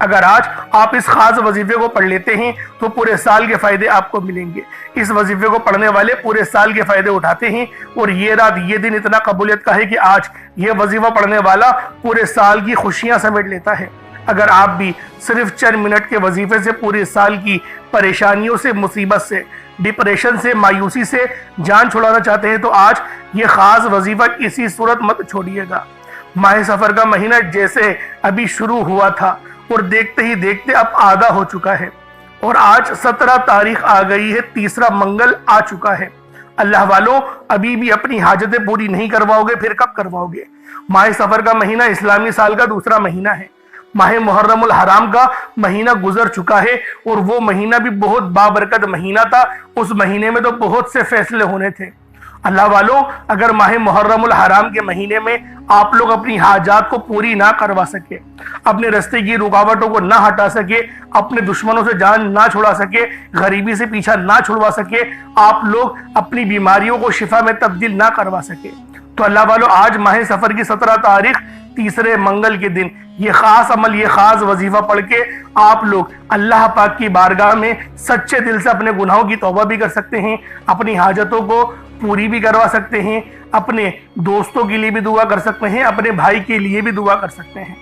اگر آج آپ اس خاص وظیفے کو پڑھ لیتے ہیں تو پورے سال کے فائدے آپ کو ملیں گے۔ اس وظیفے کو پڑھنے والے پورے سال کے فائدے اٹھاتے ہیں، اور یہ رات یہ دن اتنا قبولیت کا ہے کہ آج یہ وظیفہ پڑھنے والا پورے سال کی خوشیاں سمیٹ لیتا ہے۔ اگر آپ بھی صرف چند منٹ کے وظیفے سے پورے سال کی پریشانیوں سے، مصیبت سے، ڈپریشن سے، مایوسی سے جان چھڑانا چاہتے ہیں تو آج یہ خاص وظیفہ کسی صورت مت چھوڑیے گا۔ ماہ سفر کا مہینہ جیسے ابھی شروع ہوا تھا اور دیکھتے ہی دیکھتے اب آدھا ہو چکا ہے، اور آج 17 تاریخ آ گئی ہے، تیسرا منگل آ چکا ہے۔ اللہ والوں، ابھی بھی اپنی حاجتیں پوری نہیں کرواؤ گے، پھر کب کرواؤ گے؟ ماہ سفر کا مہینہ اسلامی سال کا دوسرا مہینہ ہے۔ ماہ محرم الحرام کا مہینہ گزر چکا ہے، اور وہ مہینہ بھی بہت بابرکت مہینہ تھا۔ اس مہینے میں تو بہت سے فیصلے ہونے تھے۔ اللہ والوں، اگر ماہ محرم الحرام کے مہینے میں آپ لوگ اپنی حاجات کو پوری نہ کروا سکے، اپنے راستے کی رکاوٹوں کو نہ ہٹا سکے، اپنے دشمنوں سے جان نہ چھڑا سکے، غریبی سے پیچھا نہ چھڑوا سکے، آپ لوگ اپنی بیماریوں کو شفا میں تبدیل نہ کروا سکے، تو اللہ والوں، آج ماہ سفر کی 17 تاریخ تیسرے منگل کے دن یہ خاص عمل، یہ خاص وظیفہ پڑھ کے آپ لوگ اللہ پاک کی بارگاہ میں سچے دل سے اپنے گناہوں کی توبہ بھی کر سکتے ہیں، اپنی حاجتوں کو پوری بھی کروا سکتے ہیں، اپنے دوستوں کے لیے بھی دعا کر سکتے ہیں، اپنے بھائی کے لیے بھی دعا کر سکتے ہیں۔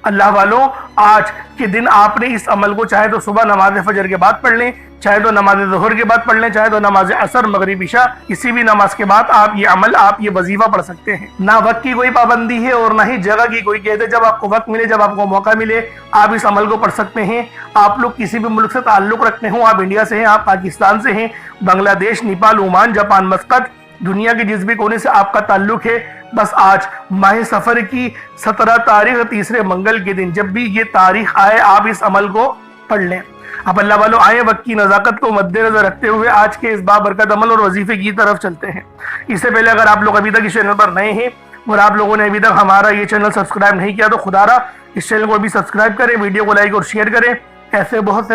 اللہ والوں، آج کے دن آپ نے اس عمل کو چاہے تو صبح نماز فجر کے بعد پڑھ لیں، چاہے تو نماز ظہر کے بعد پڑھ لیں، چاہے تو نماز عصر، مغرب، عشاء، کسی بھی نماز کے بعد آپ یہ عمل، آپ یہ وظیفہ پڑھ سکتے ہیں۔ نہ وقت کی کوئی پابندی ہے اور نہ ہی جگہ کی کوئی قید ہے۔ جب آپ کو وقت ملے، جب آپ کو موقع ملے، آپ اس عمل کو پڑھ سکتے ہیں۔ آپ لوگ کسی بھی ملک سے تعلق رکھتے ہوں، آپ انڈیا سے ہیں، آپ پاکستان سے ہیں، بنگلہ دیش، نیپال، عمان، جاپان، مسقط، دنیا کے جس بھی کونے سے آپ کا تعلق ہے، بس آج ماہ سفر کی 17 تاریخ تیسرے منگل کے دن جب بھی یہ تاریخ آئے، آپ اس عمل کو پڑھ لیں۔ اب اللہ والوں، آئے وقت کی نزاکت کو مد نظر رکھتے ہوئے آج کے اس بابرکت عمل اور وظیفے کی طرف چلتے ہیں۔ اس سے پہلے اگر آپ لوگ ابھی تک اس چینل پر نئے ہیں اور آپ لوگوں نے ابھی تک ہمارا یہ چینل سبسکرائب نہیں کیا تو خدا را اس چینل کو بھی سبسکرائب کریں، ویڈیو کو لائک اور شیئر کریں۔ ایسے بہت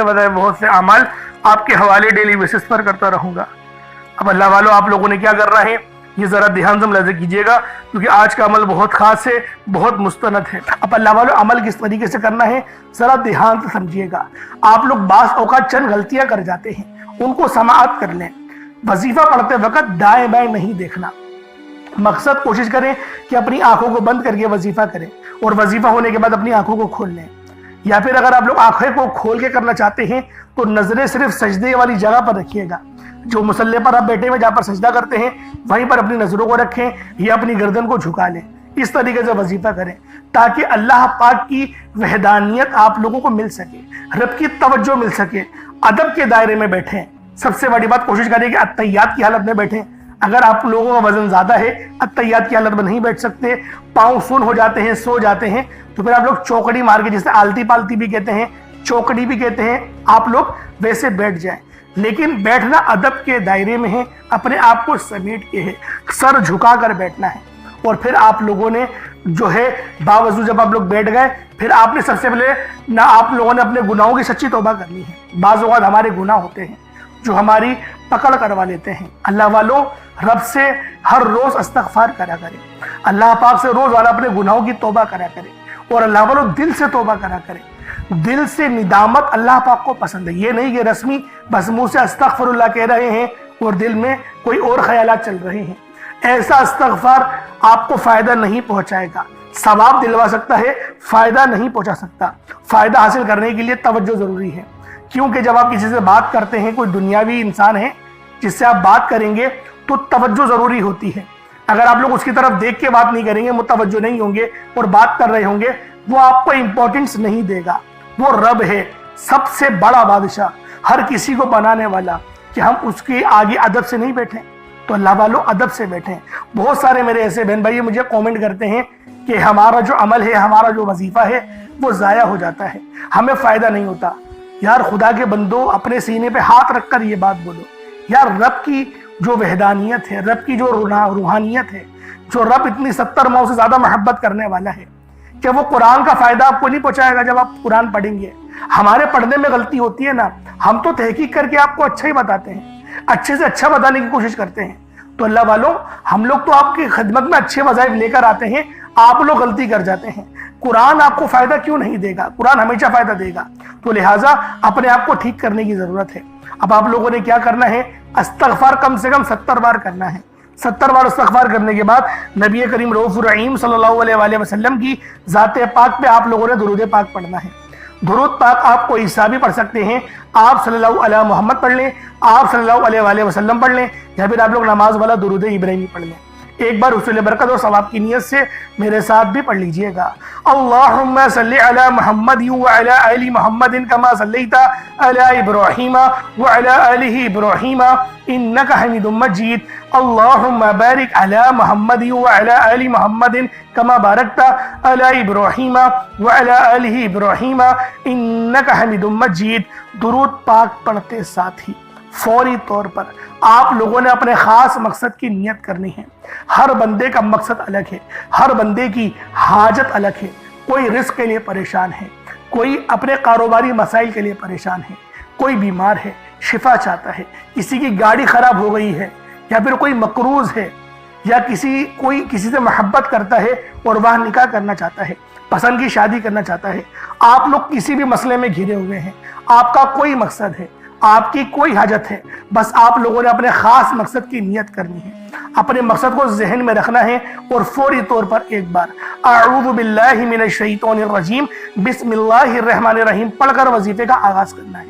سے اعمال آپ کے حوالے ڈیلی بیسس پر کرتا رہوں گا۔ اب اللہ والوں، آپ لوگوں نے کیا کرنا ہے یہ ذرا دھیان سے ملاحظہ کیجئے گا، کیونکہ آج کا عمل بہت خاص ہے، بہت مستند ہے۔ اب اللہ والوں، عمل کس طریقے سے کرنا ہے ذرا دھیان سے سمجھیے گا۔ آپ لوگ بعض اوقات چند غلطیاں کر جاتے ہیں، ان کو سماعت کر لیں۔ وظیفہ پڑھتے وقت دائیں بائیں نہیں دیکھنا۔ مقصد کوشش کریں کہ اپنی آنکھوں کو بند کر کے وظیفہ کریں، اور وظیفہ ہونے کے بعد اپنی آنکھوں کو کھول لیں۔ یا پھر اگر آپ لوگ آنکھیں کو کھول کے کرنا چاہتے ہیں تو نظریں صرف سجدے والی جگہ پر رکھیے گا۔ جو مصلی پر آپ بیٹھے ہوئے جہاں پر سجدہ کرتے ہیں وہیں پر اپنی نظروں کو رکھیں یا اپنی گردن کو جھکا لیں۔ اس طریقے سے وظیفہ کریں تاکہ اللہ پاک کی وحدانیت آپ لوگوں کو مل سکے، رب کی توجہ مل سکے۔ ادب کے دائرے میں بیٹھیں۔ سب سے بڑی بات، کوشش کریں کہ اتحیات کی حالت میں بیٹھیں۔ اگر آپ لوگوں کا وزن زیادہ ہے، اتحیات کی حالت میں نہیں بیٹھ سکتے، پاؤں سن ہو جاتے ہیں، سو جاتے ہیں، تو پھر آپ لوگ چوکڑی مار کے، جسے آلتی پالتی بھی کہتے ہیں، چوکڑی بھی کہتے ہیں، آپ لوگ ویسے بیٹھ جائیں۔ لیکن بیٹھنا ادب کے دائرے میں ہے، اپنے آپ کو سمیٹ کے ہے، سر جھکا کر بیٹھنا ہے۔ اور پھر آپ لوگوں نے جو ہے باوضو جب آپ لوگ بیٹھ گئے، پھر آپ نے سب سے پہلے نہ آپ لوگوں نے اپنے گناہوں کی سچی توبہ کرنی ہے۔ بعض اوقات ہمارے گناہ ہوتے ہیں جو ہماری پکڑ کروا لیتے ہیں۔ اللہ والوں، رب سے ہر روز استغفار کرا کریں، اللہ پاک سے روز والا اپنے گناہوں کی توبہ کرا کریں، اور اللہ والوں دل سے توبہ کرا کریں۔ دل سے ندامت اللہ پاک کو پسند ہے، یہ نہیں کہ رسمی بس منہ سے استغفر اللہ کہہ رہے ہیں اور دل میں کوئی اور خیالات چل رہے ہیں۔ ایسا استغفار آپ کو فائدہ نہیں پہنچائے گا، ثواب دلوا سکتا ہے، فائدہ نہیں پہنچا سکتا۔ فائدہ حاصل کرنے کے لیے توجہ ضروری ہے، کیونکہ جب آپ کسی سے بات کرتے ہیں، کوئی دنیاوی انسان ہے جس سے آپ بات کریں گے تو توجہ ضروری ہوتی ہے۔ اگر آپ لوگ اس کی طرف دیکھ کے بات نہیں کریں گے، متوجہ نہیں ہوں گے اور بات کر رہے ہوں گے، وہ آپ کو امپورٹنس نہیں دے گا۔ وہ رب ہے، سب سے بڑا بادشاہ، ہر کسی کو بنانے والا، کہ ہم اس کے آگے ادب سے نہیں بیٹھیں۔ تو اللہ والوں، ادب سے بیٹھیں۔ بہت سارے میرے ایسے بہن بھائی مجھے کومنٹ کرتے ہیں کہ ہمارا جو عمل ہے، ہمارا جو وظیفہ ہے وہ ضائع ہو جاتا ہے، ہمیں فائدہ نہیں ہوتا۔ یار خدا کے بندو، اپنے سینے پہ ہاتھ رکھ کر یہ بات بولو، یار رب کی جو وحدانیت ہے، رب کی جو روحانیت ہے، جو رب اتنی 70 ماؤں سے زیادہ محبت کرنے والا ہے، کہ وہ قرآن کا فائدہ آپ کو نہیں پہنچائے گا جب آپ قرآن پڑھیں گے۔ ہمارے پڑھنے میں غلطی ہوتی ہے نا، ہم تو تحقیق کر کے آپ کو اچھا ہی بتاتے ہیں، اچھے سے اچھا بتانے کی کوشش کرتے ہیں۔ تو اللہ والوں، ہم لوگ تو آپ کی خدمت میں اچھے وظائف لے کر آتے ہیں، آپ لوگ غلطی کر جاتے ہیں۔ قرآن آپ کو فائدہ کیوں نہیں دے گا؟ قرآن ہمیشہ فائدہ دے گا، تو لہٰذا اپنے آپ کو ٹھیک کرنے کی ضرورت ہے۔ اب آپ لوگوں نے کیا کرنا ہے؟ استغفار کم سے کم 70 بار کرنا ہے۔ 70 بار استغفار کرنے کے بعد نبی کریم رؤوف الرحیم صلی اللہ علیہ وآلہ وسلم کی ذات پاک پہ آپ لوگوں نے درود پاک پڑھنا ہے۔ درود پاک آپ کو عیسیٰ بھی پڑھ سکتے ہیں، آپ صلی اللہ علیہ محمد پڑھ لیں، آپ صلی اللہ علیہ وآلہ وسلم پڑھ لیں، یا پھر آپ لوگ نماز والا درود ابراہیمی پڑھ لیں۔ ایک بار حصول برکت اور ثواب کی نیت سے میرے ساتھ بھی پڑھ لیجئے گا۔ اللہم صلی علی محمد وعلی آل محمد کما صلیت علی ابراہیم وعلی آل ابراہیم انک حمید مجید۔ اللہم بارک علی محمد وعلی آل محمد کما بارکت علی ابراہیم وعلی آل ابراہیم انک حمید مجید۔ درود پاک پڑھتے ساتھ ہی فوری طور پر آپ لوگوں نے اپنے خاص مقصد کی نیت کرنی ہے۔ ہر بندے کا مقصد الگ ہے، ہر بندے کی حاجت الگ ہے۔ کوئی رزق کے لیے پریشان ہے، کوئی اپنے کاروباری مسائل کے لیے پریشان ہے، کوئی بیمار ہے شفا چاہتا ہے، کسی کی گاڑی خراب ہو گئی ہے، یا پھر کوئی مقروض ہے، یا کوئی کسی سے محبت کرتا ہے اور وہ نکاح کرنا چاہتا ہے، پسند کی شادی کرنا چاہتا ہے۔ آپ لوگ کسی بھی مسئلے میں گھرے ہوئے ہیں، آپ کا کوئی مقصد ہے، آپ کی کوئی حاجت ہے، بس آپ لوگوں نے اپنے خاص مقصد کی نیت کرنی ہے، اپنے مقصد کو ذہن میں رکھنا ہے، اور فوری طور پر ایک بار اعوذ باللہ من الشیطان الرجیم بسم اللہ الرحمن الرحیم پڑھ کر وظیفے کا آغاز کرنا ہے۔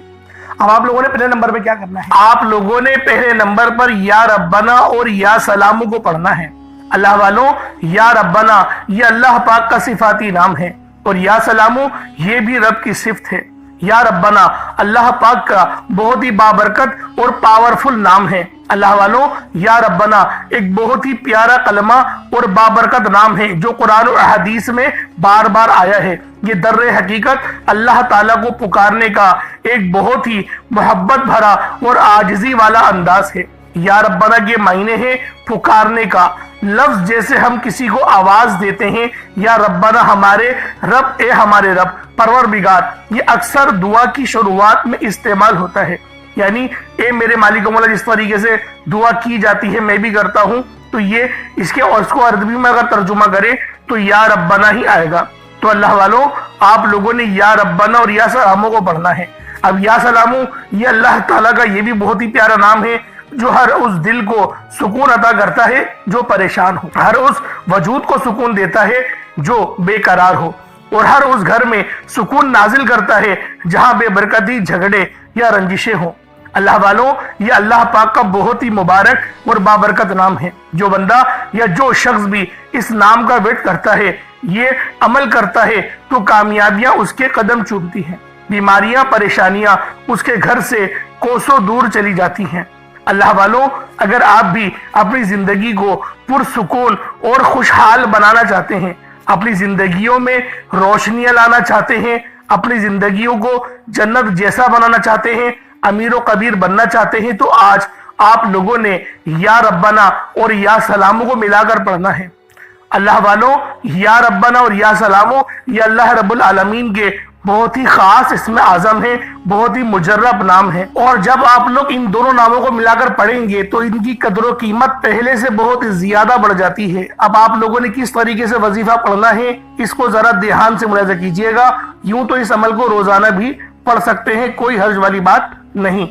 اب آپ لوگوں نے پہلے نمبر پہ کیا کرنا ہے؟ آپ لوگوں نے پہلے نمبر پر یا ربنا اور یا سلامو کو پڑھنا ہے۔ اللہ والوں، یا ربنا یہ اللہ پاک کا صفاتی نام ہے، اور یا سلامو یہ بھی رب کی صفت ہے۔ یا ربنا اللہ پاک کا بہت ہی بابرکت اور پاورفل نام ہے۔ اللہ والوں، یا ربنا ایک بہت ہی پیارا کلمہ اور بابرکت نام ہے جو قرآن و حدیث میں بار بار آیا ہے۔ یہ در حقیقت اللہ تعالیٰ کو پکارنے کا ایک بہت ہی محبت بھرا اور عاجزی والا انداز ہے۔ یا ربنا کے معنی ہے پکارنے کا، لفظ جیسے ہم کسی کو آواز دیتے ہیں، یا ربنا ہمارے رب، اے ہمارے رب، پروردگار، یہ اکثر دعا کی شروعات میں استعمال ہوتا ہے۔ یعنی اے میرے مالک و مولا جس طریقے سے دعا کی جاتی ہے میں بھی کرتا ہوں، تو یہ اس کو عربی میں اگر ترجمہ کرے تو یا ربنا ہی آئے گا۔ تو اللہ والوں، آپ لوگوں نے یا ربنا اور یا سلامو کو پڑھنا ہے۔ اب یا سلامو یہ اللہ تعالیٰ کا یہ بھی بہت ہی پیارا نام ہے جو ہر اس دل کو سکون عطا کرتا ہے جو پریشان ہو، ہر اس وجود کو سکون دیتا ہے جو بے قرار ہو، اور ہر اس گھر میں سکون نازل کرتا ہے جہاں بے برکتی، جھگڑے یا رنجشیں ہوں۔ اللہ والوں، یہ اللہ پاک کا بہت ہی مبارک اور بابرکت نام ہے۔ جو بندہ یا جو شخص بھی اس نام کا ورد کرتا ہے، یہ عمل کرتا ہے، تو کامیابیاں اس کے قدم چومتی ہیں، بیماریاں، پریشانیاں اس کے گھر سے کوسوں دور چلی جاتی ہیں۔ اللہ والوں، اگر آپ بھی اپنی زندگی کو پرسکون اور خوشحال بنانا چاہتے ہیں، اپنی زندگیوں میں روشنیاں لانا چاہتے ہیں، اپنی زندگیوں کو جنت جیسا بنانا چاہتے ہیں، امیر و کبیر بننا چاہتے ہیں، تو آج آپ لوگوں نے یا ربنا اور یا سلامو کو ملا کر پڑھنا ہے۔ اللہ والوں، یا ربنا اور یا سلامو یہ اللہ رب العالمین کے بہت ہی خاص اسم اعظم ہے، بہت ہی مجرب نام ہے، اور جب آپ لوگ ان دونوں ناموں کو ملا کر پڑھیں گے تو ان کی قدر و قیمت پہلے سے بہت زیادہ بڑھ جاتی ہے۔ اب آپ لوگوں نے کس طریقے سے وظیفہ پڑھنا ہے اس کو ذرا دھیان سے ملاحظہ کیجئے گا۔ یوں تو اس عمل کو روزانہ بھی پڑھ سکتے ہیں، کوئی حرج والی بات نہیں۔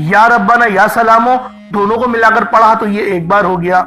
یا ربنا یا سلامو دونوں کو ملا کر پڑھا تو یہ ایک بار ہو گیا،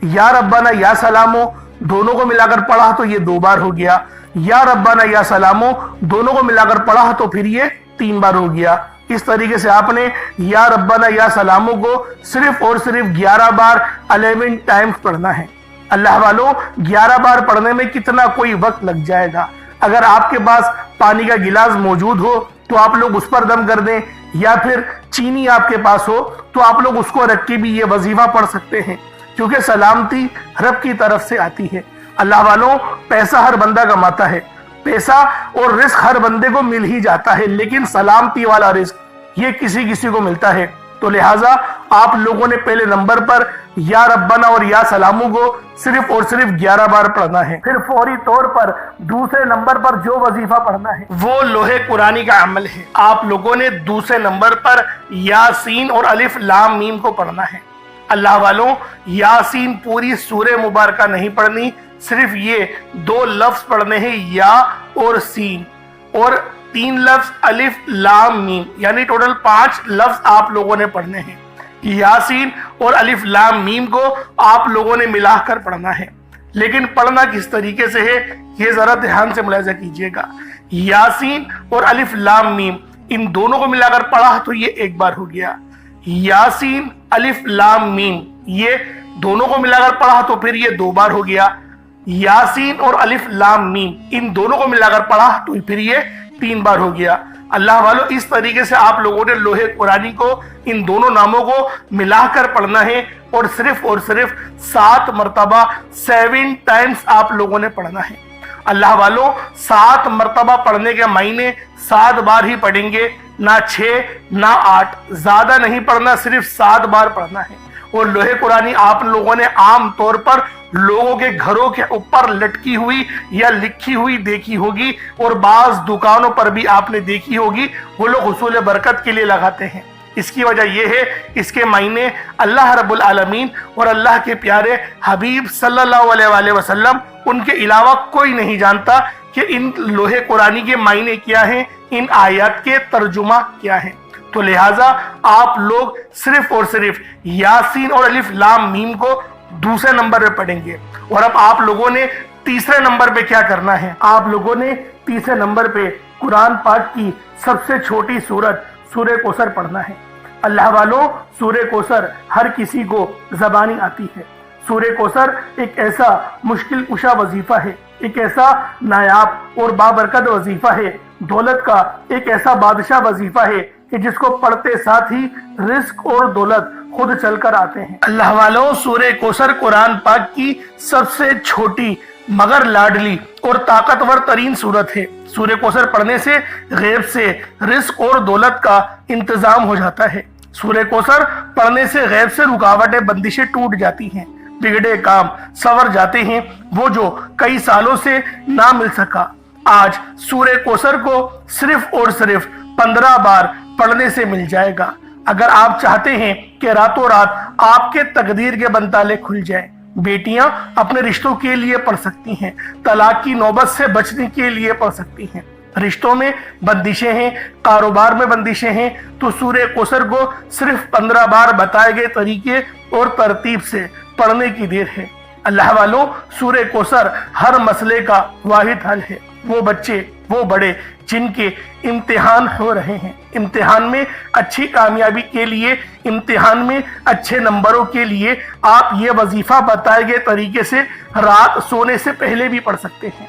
یا ربنا یا سلامو دونوں کو ملا کر پڑھا تو یہ 2 بار ہو گیا، یا ربنا یا سلامو دونوں کو ملا کر پڑھا تو پھر یہ 3 بار ہو گیا۔ اس طریقے سے آپ نے یا ربنا یا سلامو کو صرف اور صرف 11 بار 11 ٹائمز پڑھنا ہے۔ اللہ والوں، 11 بار پڑھنے میں کتنا کوئی وقت لگ جائے گا۔ اگر آپ کے پاس پانی کا گلاس موجود ہو تو آپ لوگ اس پر دم کر دیں، یا پھر چینی آپ کے پاس ہو تو آپ لوگ اس کو رکھ کے بھی یہ وظیفہ پڑھ سکتے ہیں، کیونکہ سلامتی رب کی طرف سے آتی ہے۔ اللہ والوں، پیسہ ہر بندہ کماتا ہے، پیسہ اور رزق ہر بندے کو مل ہی جاتا ہے، لیکن سلامتی والا رزق یہ کسی کسی کو ملتا ہے۔ تو لہٰذا آپ لوگوں نے پہلے نمبر پر یا ربنا اور یا سلامو کو صرف اور صرف 11 بار پڑھنا ہے۔ پھر فوری طور پر دوسرے نمبر پر جو وظیفہ پڑھنا ہے وہ لوح قرآنی کا عمل ہے۔ آپ لوگوں نے دوسرے نمبر پر یاسین اور الف لام میم کو پڑھنا ہے۔ اللہ والوں، یاسین پوری سورہ مبارکہ نہیں پڑھنی، صرف یہ 2 لفظ پڑھنے ہیں، یا اور سین، اور 3 لفظ الف لام میم، یعنی ٹوٹل 5 لفظ آپ لوگوں نے پڑھنے ہیں۔ یاسین اور الف لام میم کو آپ لوگوں نے ملا کر پڑھنا ہے، لیکن پڑھنا کس طریقے سے ہے یہ ذرا دھیان سے ملاحظہ کیجئے گا۔ یاسین اور الف لام میم ان دونوں کو ملا کر پڑھا تو یہ ایک بار ہو گیا، یاسین الف لام میم یہ دونوں کو ملا کر پڑھا تو پھر یہ 2 بار ہو گیا، یاسین اور الف لام میم ان دونوں کو ملا کر پڑھا تو پھر یہ 3 بار ہو گیا۔ اللہ والو، اس طریقے سے آپ لوگوں نے لوح قرآنی کو ان دونوں ناموں کو ملا کر پڑھنا ہے، اور صرف 7 مرتبہ 7 ٹائمز آپ لوگوں نے پڑھنا ہے۔ اللہ والو، 7 مرتبہ پڑھنے کے معنی 7 بار ہی پڑھیں گے، نہ 6 نہ 8، زیادہ نہیں پڑھنا، صرف 7 بار پڑھنا ہے۔ اور لوح قرآنی آپ لوگوں نے عام طور پر لوگوں کے گھروں کے اوپر لٹکی ہوئی یا لکھی ہوئی دیکھی ہوگی، اور بعض دکانوں پر بھی آپ نے دیکھی ہوگی، وہ لوگ حصول برکت کے لیے لگاتے ہیں۔ اس کی وجہ یہ ہے، اس کے معنی اللہ رب العالمین اور اللہ کے پیارے حبیب صلی اللہ علیہ وآلہ وسلم ان کے علاوہ کوئی نہیں جانتا کہ ان لوح قرآنی کے معنی کیا ہیں، ان آیات کے ترجمہ کیا ہیں۔ تو لہٰذا آپ لوگ صرف اور صرف یاسین اور الف لام میم کو دوسرے نمبر پہ پڑھیں گے، اور اب آپ لوگوں نے تیسرے نمبر پہ کیا کرنا ہے؟ آپ لوگوں نے تیسرے نمبر پہ قرآن پاک کی سب سے چھوٹی سورت سورہ کوثر پڑھنا ہے۔ اللہ والوں، سورہ کوثر ہر کسی کو زبانی آتی ہے۔ سورہ کوثر ایک ایسا مشکل کشا وظیفہ ہے، ایک ایسا نایاب اور بابرکت وظیفہ ہے، دولت کا ایک ایسا بادشاہ وظیفہ ہے کہ جس کو پڑھتے ساتھ ہی رزق اور دولت خود چل کر آتے ہیں۔ اللہ والوں، سورہ کوثر قرآن پاک کی سب سے چھوٹی مگر لاڈلی اور طاقتور ترین سورت ہے۔ سورہ کوثر پڑھنے سے غیب سے رزق اور دولت کا انتظام ہو جاتا ہے۔ سورہ کوثر پڑھنے سے غیب سے رکاوٹیں بندشیں ٹوٹ جاتی ہیں، بگڑے کام سنور جاتے ہیں، وہ جو کئی سالوں سے نہ مل سکا آج سورہ کوثر کو صرف اور صرف 15 بار پڑھنے سے مل جائے گا۔ اگر آپ چاہتے ہیں کہ راتوں رات آپ کے تقدیر کے بنتالے کھل جائیں، بیٹیاں اپنے رشتوں کے لیے پڑھ سکتی ہیں، طلاق کی نوبت سے بچنے کے لیے پڑھ سکتی ہیں، رشتوں میں بندشیں ہیں، کاروبار میں بندشیں ہیں، تو سورہ کوثر کو صرف 15 بار بتائے گئے طریقے اور ترتیب سے پڑھنے کی دیر ہے۔ اللہ والوں، سورہ کوثر ہر مسئلے کا واحد حل ہے۔ وہ بچے، وہ بڑے جن کے امتحان ہو رہے ہیں، امتحان میں اچھی کامیابی کے لیے، امتحان میں اچھے نمبروں کے لیے آپ یہ وظیفہ بتائے گئے طریقے سے رات سونے سے پہلے بھی پڑھ سکتے ہیں۔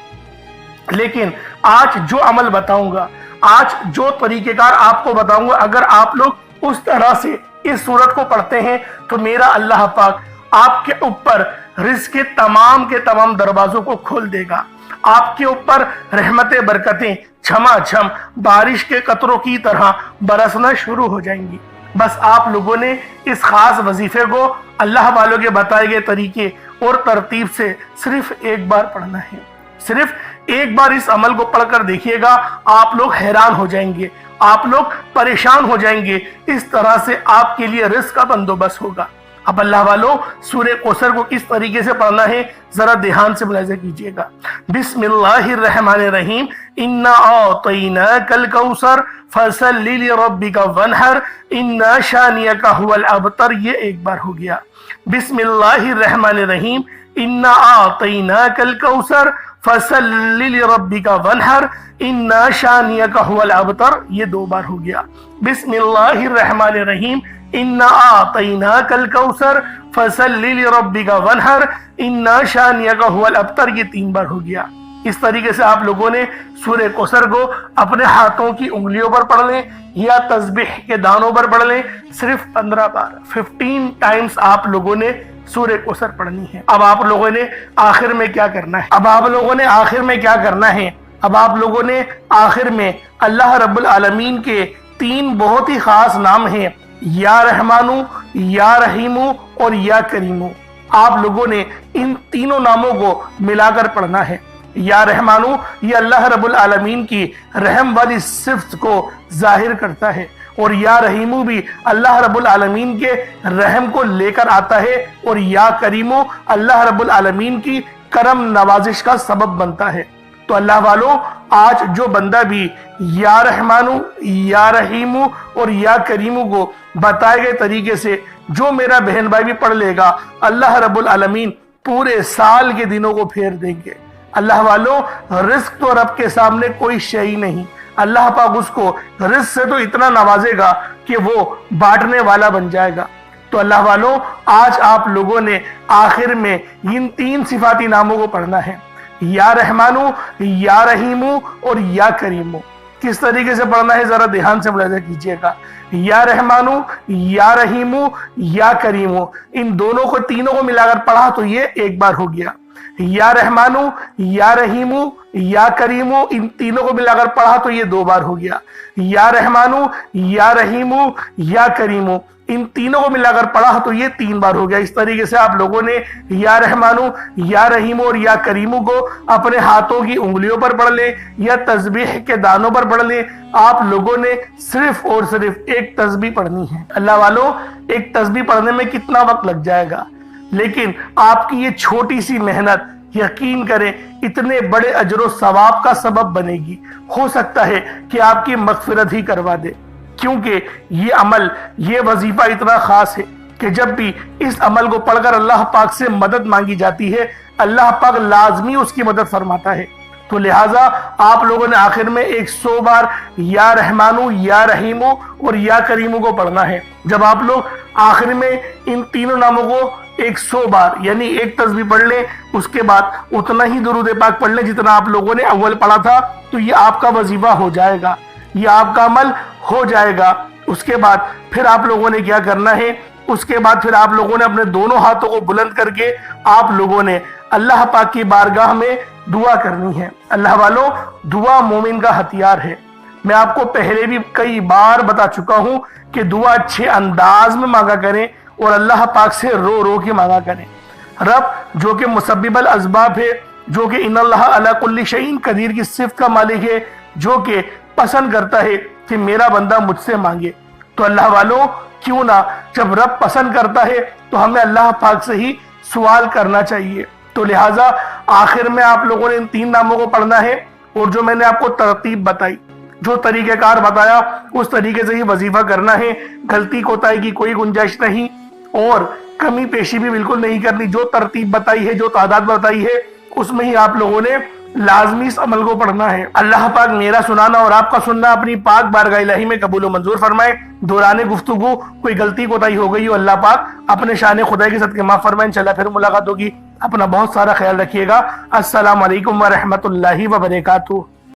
لیکن آج جو عمل بتاؤں گا، آج جو طریقہ کار آپ کو بتاؤں گا، اگر آپ لوگ اس طرح سے اس سورت کو پڑھتے ہیں تو میرا اللہ پاک آپ کے اوپر رزق کے تمام دروازوں کو کھول دے گا۔ آپ کے اوپر رحمتیں، برکتیں چھما چھم بارش کے قطروں کی طرح برسنا شروع ہو جائیں گی۔ بس آپ لوگوں نے اس خاص وظیفے کو اللہ والوں کے بتائے گئے طریقے اور ترتیب سے صرف ایک بار پڑھنا ہے۔ صرف ایک بار اس عمل کو پڑھ کر دیکھیے گا، آپ لوگ حیران ہو جائیں گے، آپ لوگ پریشان ہو جائیں گے، اس طرح سے آپ کے لیے رزق کا بندوبست ہوگا۔ اب اللہ والوں، سورہ کوثر کو کس طریقے سے پڑھنا ہے ذرا دھیان سے ملاحظہ کیجئے گا۔ بسم اللہ الرحمن الرحیم، انا اعطیناک الکوثر فصل لربک وانحر ان شانئک ھو الابتر، یہ ایک بار ہو گیا۔ بسم اللہ الرحمن الرحیم، انا اعطیناک الکوثر فصل لربک وانحر ان شانئک ھو الابتر، یہ 2 بار ہو گیا۔ بسم اللہ الرحمن الرحیم، انا اعطیناک الکوثر فصل لربک وانحر ان شانئک ھو الابتر، یہ 3 بار ہو گیا۔ اس طریقے سے آپ لوگوں نے سورہ کوثر کو اپنے ہاتھوں کی انگلیوں پر پڑھ لیں یا تسبیح کے دانوں پر پڑھ لیں، صرف 15 بار 15 ٹائمز آپ لوگوں نے سورہ کوثر پڑھنی ہے۔ اب آپ لوگوں نے آخر میں کیا کرنا ہے؟ اب آپ لوگوں نے آخر میں اللہ رب العالمین کے 3 بہت ہی خاص نام ہیں، یا رحمانو، یا رحیمو اور یا کریمو۔ آپ لوگوں نے ان تینوں ناموں کو ملا کر پڑھنا ہے۔ یا رحمانو یہ اللہ رب العالمین کی رحم والی صفت کو ظاہر کرتا ہے، اور یا رحیمو بھی اللہ رب العالمین کے رحم کو لے کر آتا ہے، اور یا کریمو اللہ رب العالمین کی کرم نوازش کا سبب بنتا ہے۔ تو اللہ والوں، آج جو بندہ بھی یا رحمانو، یا رحیمو اور یا کریمو کو بتائے گئے طریقے سے جو میرا بہن بھائی بھی پڑھ لے گا، اللہ رب العالمین پورے سال کے دنوں کو پھیر دیں گے۔ اللہ والوں، رزق تو رب کے سامنے کوئی شے نہیں۔ اللہ پاک اس کو رزق سے تو اتنا نوازے گا کہ وہ بانٹنے والا بن جائے گا۔ تو اللہ والوں، آج آپ لوگوں نے آخر میں ان 3 صفاتی ناموں کو پڑھنا ہے، یا رحمانو، یا رحیمو اور یا کریمو۔ کس طریقے سے پڑھنا ہے ذرا دھیان سے ملاحظہ کیجئے گا۔ یا رحمانو، یا رحیمو، یا کریمو، ان دونوں کو، تینوں کو ملا کر پڑھا تو یہ ایک بار ہو گیا۔ یا رحمانو، یا رحیمو، یا کریمو، ان تینوں کو ملا کر پڑھا تو یہ 2 بار ہو گیا۔ یا رحمانو، یا رحیمو، یا کریمو، ان تینوں کو ملا کر پڑھا تو یہ 3 بار ہو گیا۔ اس طریقے سے آپ لوگوں نے یا رحمانو، یا رحیمو اور یا کریمو کو اپنے ہاتھوں کی انگلیوں پر پڑھ لیں یا تسبیح کے دانوں پر پڑھ لیں۔ آپ لوگوں نے صرف اور صرف ایک تسبیح پڑھنی ہے۔ اللہ والوں، ایک تسبیح پڑھنے میں کتنا وقت لگ جائے گا، لیکن آپ کی یہ چھوٹی سی محنت یقین کریں اتنے بڑے اجر و ثواب کا سبب بنے گی۔ ہو سکتا ہے کہ آپ کی مغفرت ہی کروا دے، کیونکہ یہ عمل، یہ وظیفہ اتنا خاص ہے کہ جب بھی اس عمل کو پڑھ کر اللہ پاک سے مدد مانگی جاتی ہے، اللہ پاک لازمی اس کی مدد فرماتا ہے۔ تو لہٰذا آپ لوگوں نے آخر میں 100 بار یا رحمانو، یا رحیمو اور یا کریمو کو پڑھنا ہے۔ جب آپ لوگ آخر میں ان تینوں ناموں کو 100 بار یعنی ایک تسبیح پڑھ لیں، اس کے بعد اتنا ہی درود پاک پڑھ لیں جتنا آپ لوگوں نے اول پڑھا تھا، تو یہ آپ کا وظیفہ ہو جائے گا، یہ آپ کا عمل ہو جائے گا۔ اس کے بعد پھر آپ لوگوں نے کیا کرنا ہے، اس کے بعد پھر آپ لوگوں نے اپنے دونوں ہاتھوں کو بلند کر کے آپ لوگوں نے اللہ پاک کی بارگاہ میں دعا کرنی ہے۔ اللہ والوں، دعا مومن کا ہتھیار ہے۔ میں آپ کو پہلے بھی کئی بار بتا چکا ہوں کہ دعا اچھے انداز میں مانگا کریں اور اللہ پاک سے رو رو کے مانگا کریں۔ رب جو کہ مسبب الاسباب ہے، جو کہ ان اللہ علی کل شیء قدیر کی صفت کا مالک ہے، جو کہ پسند کرتا ہے کہ میرا بندہ مجھ سے مانگے، تو اللہ والوں کیوں نہ جب رب پسند کرتا ہے تو ہمیں اللہ پاک سے ہی سوال کرنا چاہیے۔ تو لہٰذا آخر میں آپ لوگوں نے ان 3 ناموں کو پڑھنا ہے، اور جو میں نے آپ کو ترتیب بتائی، جو طریقہ کار بتایا، اس طریقے سے ہی وظیفہ کرنا ہے۔ غلطی کوتاہی کی کوئی گنجائش نہیں اور کمی پیشی بھی بالکل نہیں کرنی۔ جو ترتیب بتائی ہے، جو تعداد بتائی ہے، اس میں ہی آپ لوگوں نے لازمی اس عمل کو پڑھنا ہے۔ اللہ پاک میرا سنانا اور آپ کا سننا اپنی پاک بارگاہ الہی میں قبول و منظور فرمائے۔ دوران گفتگو کوئی غلطی کوتاہی ہو گئی ہو، اللہ پاک اپنے شان خدا کے صدقے معاف فرمائے۔ انشاءاللہ پھر ملاقات ہوگی۔ اپنا بہت سارا خیال رکھیے گا۔ السلام علیکم ورحمۃ اللہ وبرکاتہ۔